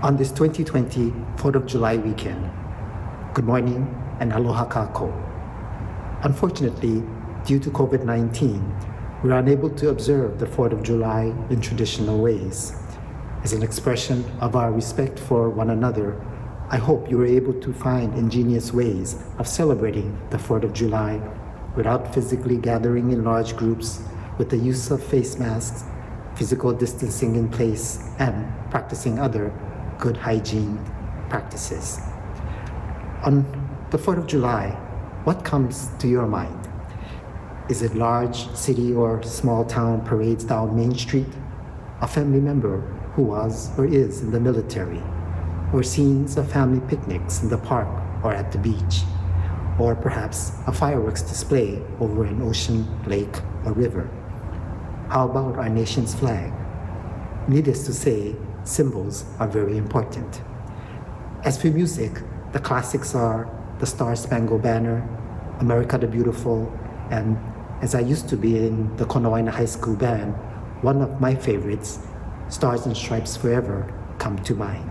on this 2020 4th of July weekend. Good morning and aloha kako. Unfortunately, due to COVID-19, we are unable to observe the 4th of July in traditional ways. As an expression of our respect for one another, I hope you were able to find ingenious ways of celebrating the 4th of July without physically gathering in large groups, with the use of face masks, physical distancing in place, and practicing other good hygiene practices. On the 4th of July, what comes to your mind? Is it large city or small town parades down Main Street? A family member who was or is in the military? Or scenes of family picnics in the park or at the beach? Or perhaps a fireworks display over an ocean, lake, or river? How about our nation's flag? Needless to say, symbols are very important. As for music, the classics are The Star-Spangled Banner, America the Beautiful, and as I used to be in the Konoina High School band, one of my favorites, Stars and Stripes Forever, come to mind.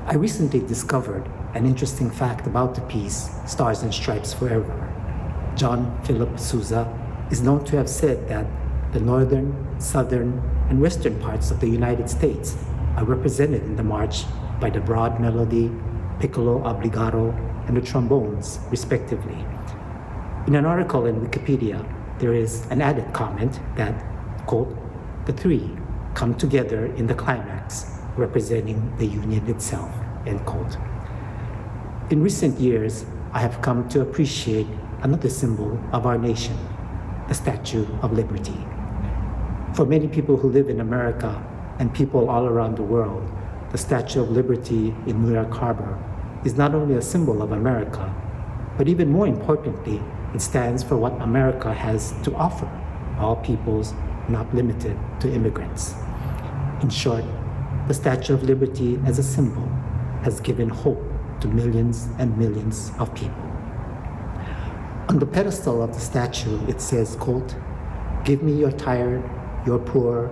I recently discovered an interesting fact about the piece, Stars and Stripes Forever. John Philip Sousa is known to have said that the northern, southern, and western parts of the United States are represented in the march by the broad melody, piccolo obbligato, and the trombones, respectively. In an article in Wikipedia, there is an added comment that, quote, the three come together in the climax, representing the union itself, end quote. In recent years, I have come to appreciate another symbol of our nation, the Statue of Liberty. For many people who live in America and people all around the world, the Statue of Liberty in New York Harbor is not only a symbol of America, but even more importantly, it stands for what America has to offer all peoples, not limited to immigrants. In short, the Statue of Liberty as a symbol has given hope to millions and millions of people. On the pedestal of the statue, it says, quote, give me your tired, your poor,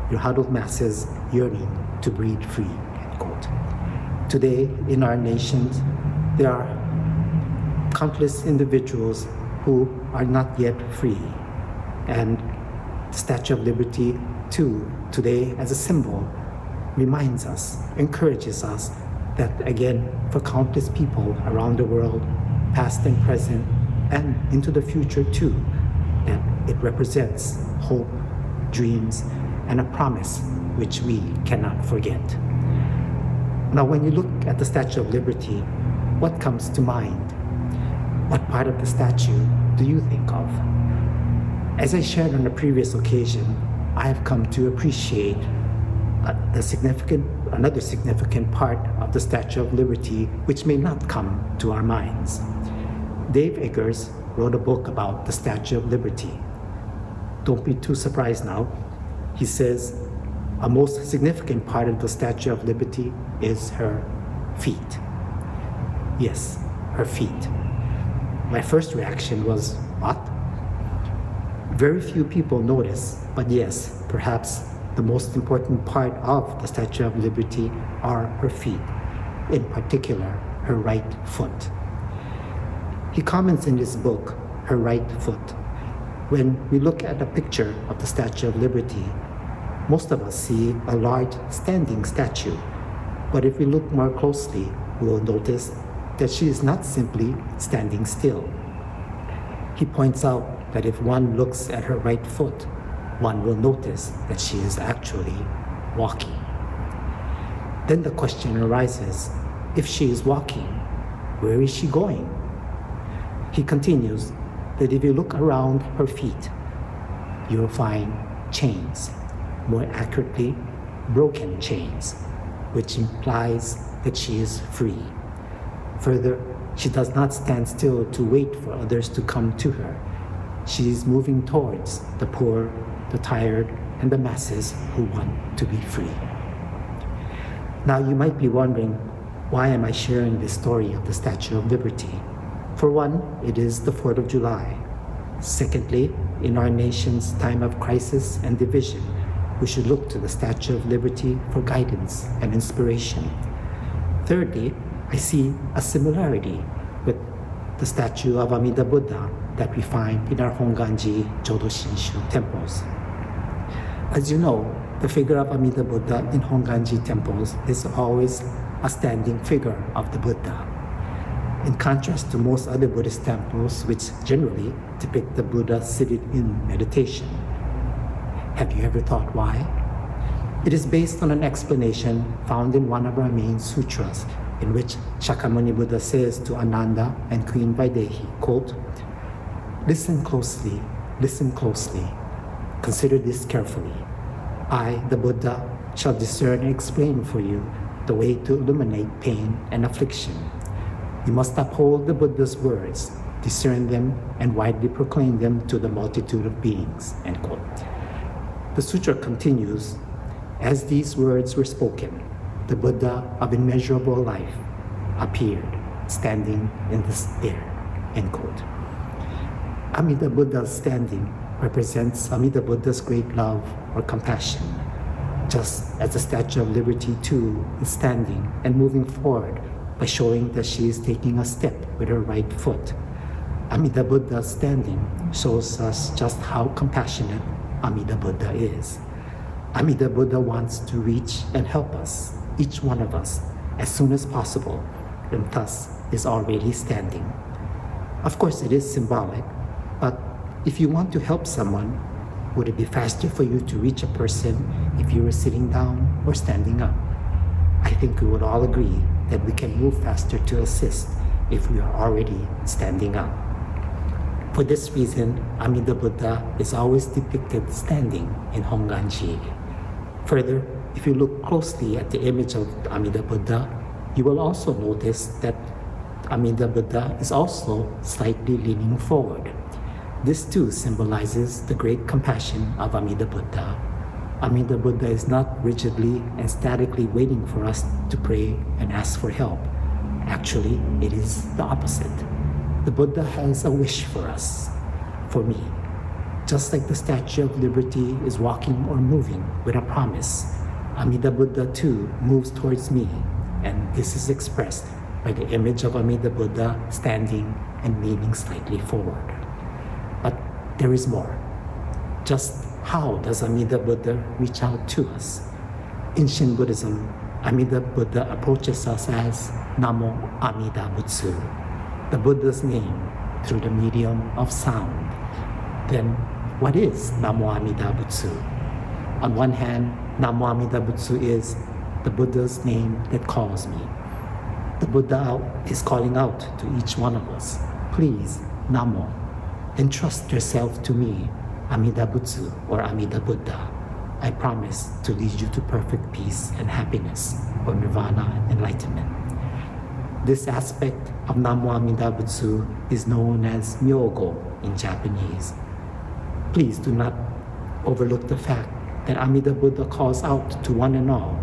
your huddled masses yearning to breathe free, end quote. Today, in our nation, there are countless individuals who are not yet free. And the Statue of Liberty, too, today as a symbol, reminds us, encourages us that, again, for countless people around the world, past and present, and into the future too, that it represents hope, dreams, and a promise which we cannot forget. Now, when you look at the Statue of Liberty, what comes to mind? What part of the statue do you think of? As I shared on a previous occasion, I have come to appreciate another significant part of the Statue of Liberty, which may not come to our minds. Dave Eggers wrote a book about the Statue of Liberty. Don't be too surprised now. He says a most significant part of the Statue of Liberty is her feet. Yes, her feet. My first reaction was, what? Very few people notice, but yes, perhaps the most important part of the Statue of Liberty are her feet, in particular, her right foot. He comments in his book, Her Right Foot. When we look at a picture of the Statue of Liberty, most of us see a large standing statue. But if we look more closely, we will notice that she is not simply standing still. He points out that if one looks at her right foot, one will notice that she is actually walking. Then the question arises, if she is walking, where is she going? He continues that if you look around her feet, you'll find chains, more accurately, broken chains, which implies that she is free. Further, she does not stand still to wait for others to come to her. She is moving towards the poor, the tired, and the masses who want to be free. Now you might be wondering, why am I sharing this story of the Statue of Liberty? For one, it is the 4th of July. Secondly, in our nation's time of crisis and division, we should look to the Statue of Liberty for guidance and inspiration. Thirdly, I see a similarity with the statue of Amida Buddha that we find in our Hongwanji Jodo Shinshu temples. As you know, the figure of Amida Buddha in Hongwanji temples is always a standing figure of the Buddha. In contrast to most other Buddhist temples, which generally depict the Buddha seated in meditation. Have you ever thought why? It is based on an explanation found in one of our main sutras, in which Shakyamuni Buddha says to Ananda and Queen Vaidehi, quote, listen closely, consider this carefully. I, the Buddha, shall discern and explain for you the way to eliminate pain and affliction. You must uphold the Buddha's words, discern them, and widely proclaim them to the multitude of beings, end quote. The sutra continues, as these words were spoken, the Buddha of immeasurable life appeared, standing in the air, end quote. Amida Buddha's standing represents Amida Buddha's great love or compassion, just as the Statue of Liberty too is standing and moving forward by showing that she is taking a step with her right foot. Amida Buddha's standing shows us just how compassionate Amida Buddha is. Amida Buddha wants to reach and help us, each one of us, as soon as possible, and thus is already standing. Of course, it is symbolic, but if you want to help someone, would it be faster for you to reach a person if you were sitting down or standing up? I think we would all agree that we can move faster to assist if we are already standing up. For this reason, Amida Buddha is always depicted standing in Hongwanji. Further, if you look closely at the image of Amida Buddha, you will also notice that Amida Buddha is also slightly leaning forward. This too symbolizes the great compassion of Amida Buddha. Amida Buddha is not rigidly and statically waiting for us to pray and ask for help. Actually, it is the opposite. The Buddha has a wish for us, for me. Just like the Statue of Liberty is walking or moving with a promise, Amida Buddha too moves towards me, and this is expressed by the image of Amida Buddha standing and leaning slightly forward. But there is more. Just how does Amida Buddha reach out to us? In Shin Buddhism, Amida Buddha approaches us as Namo Amida Butsu, the Buddha's name through the medium of sound. Then, what is Namo Amida Butsu? On one hand, Namo Amida Butsu is the Buddha's name that calls me. The Buddha is calling out to each one of us, please, Namo, entrust yourself to me, Amida Butsu or Amida Buddha. I promise to lead you to perfect peace and happiness or nirvana enlightenment. This aspect of Namo Amida Butsu is known as Myogo in Japanese. Please do not overlook the fact that Amida Buddha calls out to one and all,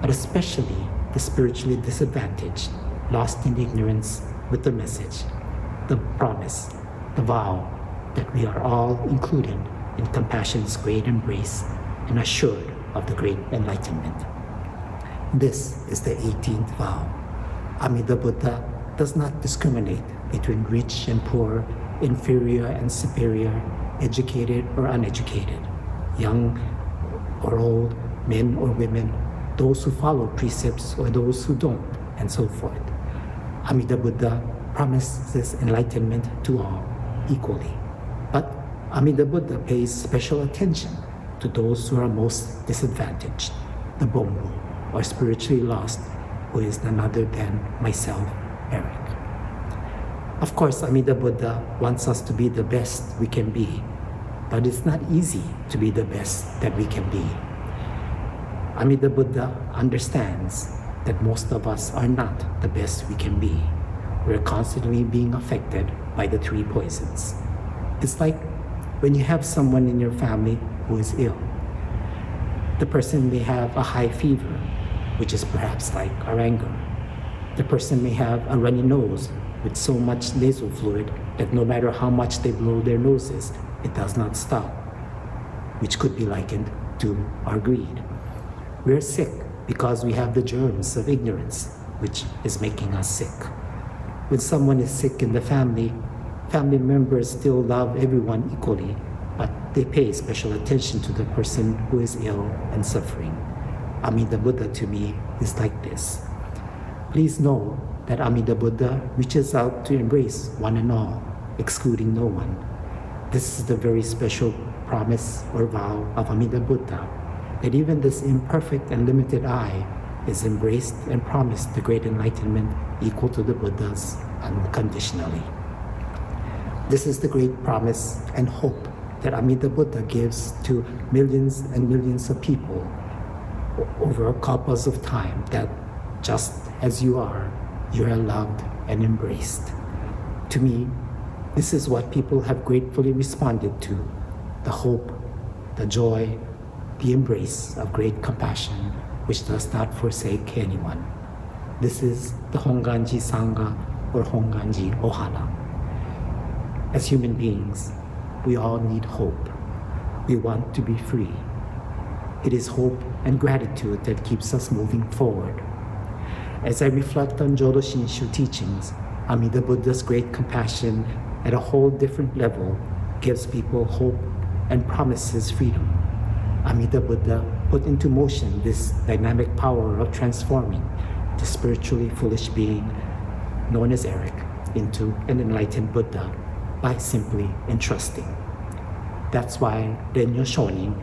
but especially the spiritually disadvantaged, lost in ignorance with the message, the promise, the vow that we are all included in compassion's great embrace and assured of the great enlightenment. This is the 18th vow. Amida Buddha does not discriminate between rich and poor, inferior and superior, educated or uneducated, young or old, men or women, those who follow precepts or those who don't, and so forth. Amida Buddha promises enlightenment to all equally. But Amida Buddha pays special attention to those who are most disadvantaged, the Bombu, or spiritually lost, who is none other than myself, Eric. Of course, Amida Buddha wants us to be the best we can be, but it's not easy to be the best that we can be. Amida Buddha understands that most of us are not the best we can be. We're constantly being affected by the three poisons. It's like when you have someone in your family who is ill. The person may have a high fever, which is perhaps like our anger. The person may have a runny nose with so much nasal fluid that no matter how much they blow their noses, it does not stop, which could be likened to our greed. We're sick because we have the germs of ignorance, which is making us sick. When someone is sick in the family members still love everyone equally, but they pay special attention to the person who is ill and suffering. Amida Buddha to me is like this. Please know that Amida Buddha reaches out to embrace one and all, excluding no one. This is the very special promise or vow of Amida Buddha, that even this imperfect and limited I is embraced and promised the great enlightenment equal to the Buddha's unconditionally. This is the great promise and hope that Amida Buddha gives to millions and millions of people over couples of time, that just as you are loved and embraced. To me, this is what people have gratefully responded to, the hope, the joy, the embrace of great compassion, which does not forsake anyone. This is the Hongwanji Sangha, or Hongwanji Ohana. As human beings, we all need hope. We want to be free. It is hope and gratitude that keeps us moving forward. As I reflect on Jodo Shinshu teachings, Amida Buddha's great compassion at a whole different level gives people hope and promises freedom. Amida Buddha put into motion this dynamic power of transforming the spiritually foolish being known as Eric into an enlightened Buddha by simply entrusting. That's why Renyo Shonin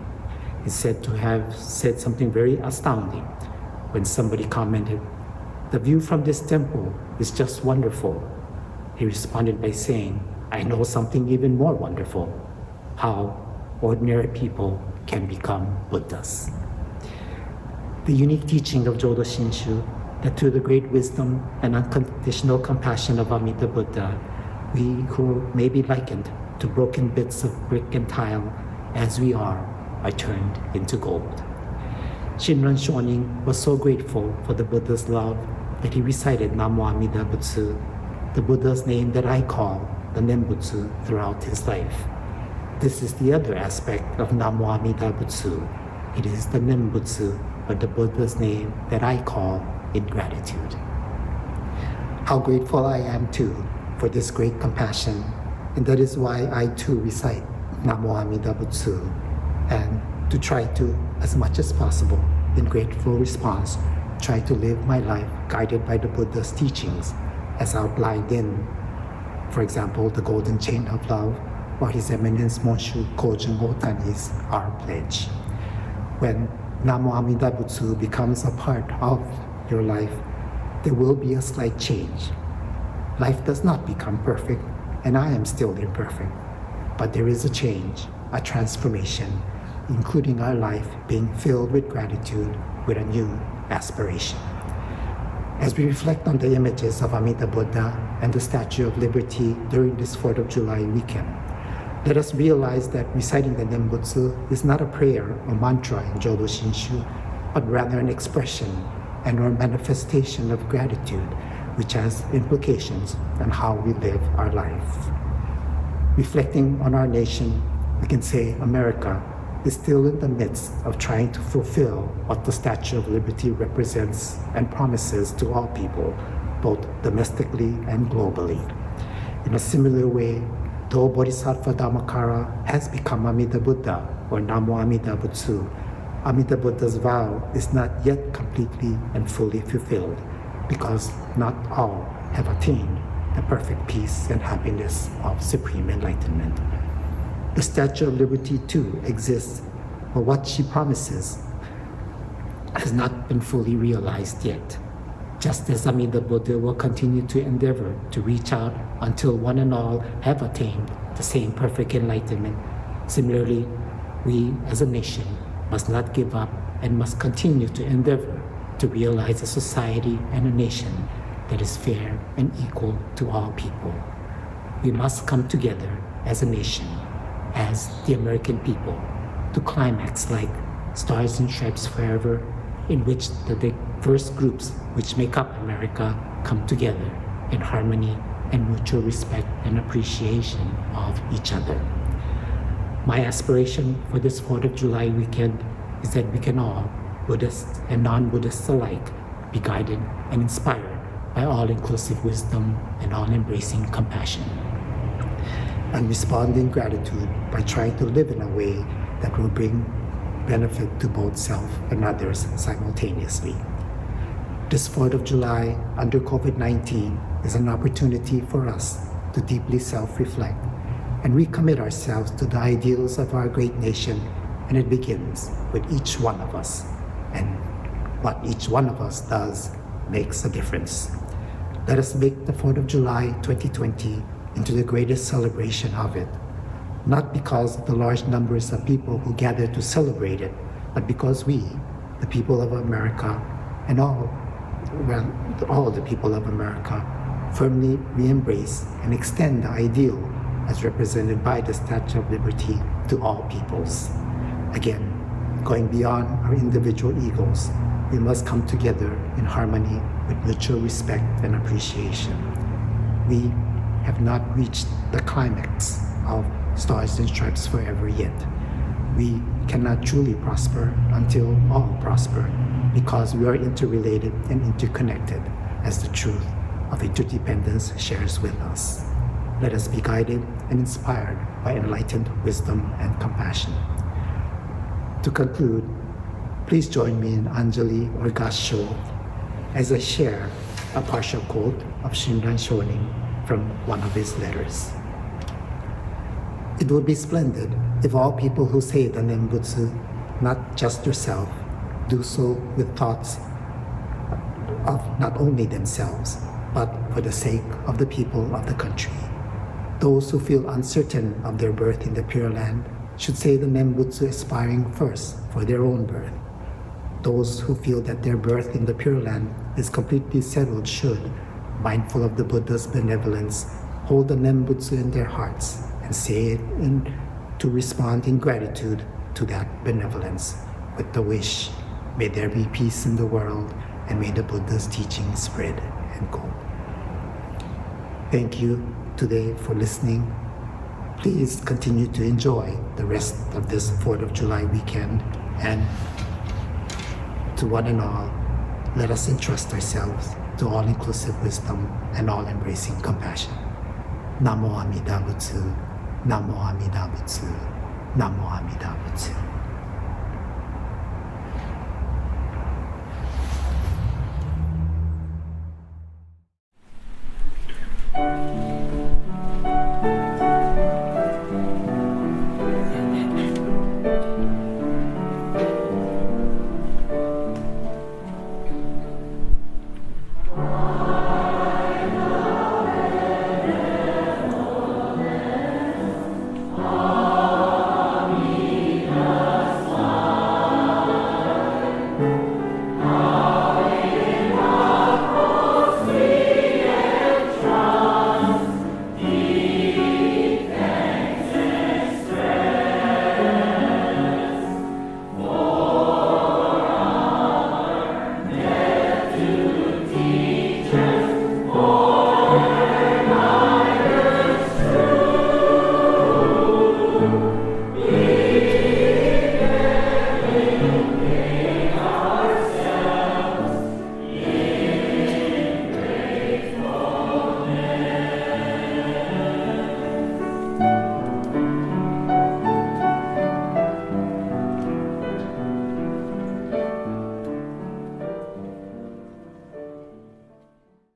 is said to have said something very astounding when somebody commented, "The view from this temple is just wonderful." He responded by saying, "I know something even more wonderful, how ordinary people can become Buddhas." The unique teaching of Jodo Shinshu, that through the great wisdom and unconditional compassion of Amida Buddha, we who may be likened to broken bits of brick and tile as we are turned into gold. Shinran Shonin was so grateful for the Buddha's love that he recited Namo Amida Butsu, the Buddha's name that I call the Nembutsu, throughout his life. This is the other aspect of Namo Amida Butsu. It is the Nembutsu, or the Buddha's name that I call in gratitude. How grateful I am too for this great compassion, and that is why I too recite Namo Amida Butsu, and to try to, as much as possible, in grateful response, try to live my life guided by the Buddha's teachings as outlined in, for example, the Golden Chain of Love, or His Eminence Monshu Kojun Otani's Our Pledge. When Namo Amida Butsu becomes a part of your life, there will be a slight change. Life does not become perfect, and I am still imperfect, but there is a change, a transformation, including our life being filled with gratitude with a new aspiration. As we reflect on the images of Amida Buddha and the Statue of Liberty during this 4th of July weekend, let us realize that reciting the Nembutsu is not a prayer or mantra in Jodo Shinshu, but rather an expression and or manifestation of gratitude, which has implications on how we live our life. Reflecting on our nation, we can say America is still in the midst of trying to fulfill what the Statue of Liberty represents and promises to all people, both domestically and globally. In a similar way, though Bodhisattva Dhammakara has become Amida Buddha, or Namo Amida Butsu, Amida Buddha's vow is not yet completely and fully fulfilled, because not all have attained the perfect peace and happiness of supreme enlightenment. The Statue of Liberty too exists, but what she promises has not been fully realized yet. Just as Amida Buddha will continue to endeavor to reach out until one and all have attained the same perfect enlightenment, similarly, we as a nation must not give up and must continue to endeavor to realize a society and a nation that is fair and equal to all people. We must come together as a nation, as the American people, to climax like Stars and Stripes Forever, in which the diverse groups which make up America come together in harmony and mutual respect and appreciation of each other. My aspiration for this 4th of July weekend is that we can all, Buddhists and non-Buddhists alike, be guided and inspired by all-inclusive wisdom and all-embracing compassion. And respond in gratitude by trying to live in a way that will bring benefit to both self and others simultaneously. This 4th of July under COVID-19 is an opportunity for us to deeply self-reflect and recommit ourselves to the ideals of our great nation, and it begins with each one of us. And what each one of us does makes a difference. Let us make the 4th of July 2020 into the greatest celebration of it, not because of the large numbers of people who gather to celebrate it, but because we, the people of America, and all the people of America, firmly re-embrace and extend the ideal as represented by the Statue of Liberty to all peoples. Again, going beyond our individual egos, we must come together in harmony with mutual respect and appreciation. We have not reached the climax of Stars and Stripes forever yet. We cannot truly prosper until all prosper, because we are interrelated and interconnected, as the truth of interdependence shares with us. Let us be guided and inspired by enlightened wisdom and compassion. To conclude, please join me in Anjali or Gassho as I share a partial quote of Shinran Shonin from one of his letters. It would be splendid if all people who say the Nembutsu, not just yourself, do so with thoughts of not only themselves, but for the sake of the people of the country. Those who feel uncertain of their birth in the Pure Land should say the Nembutsu aspiring first for their own birth. Those who feel that their birth in the Pure Land is completely settled should, mindful of the Buddha's benevolence, hold the Nembutsu in their hearts and say it to respond in gratitude to that benevolence with the wish, may there be peace in the world and may the Buddha's teaching spread. End quote. Thank you today for listening. Please continue to enjoy the rest of this 4th of July weekend, and to one and all, let us entrust ourselves to all-inclusive wisdom and all-embracing compassion. Namo Amida Butsu, Namo Amida Butsu, Namo Amida Butsu.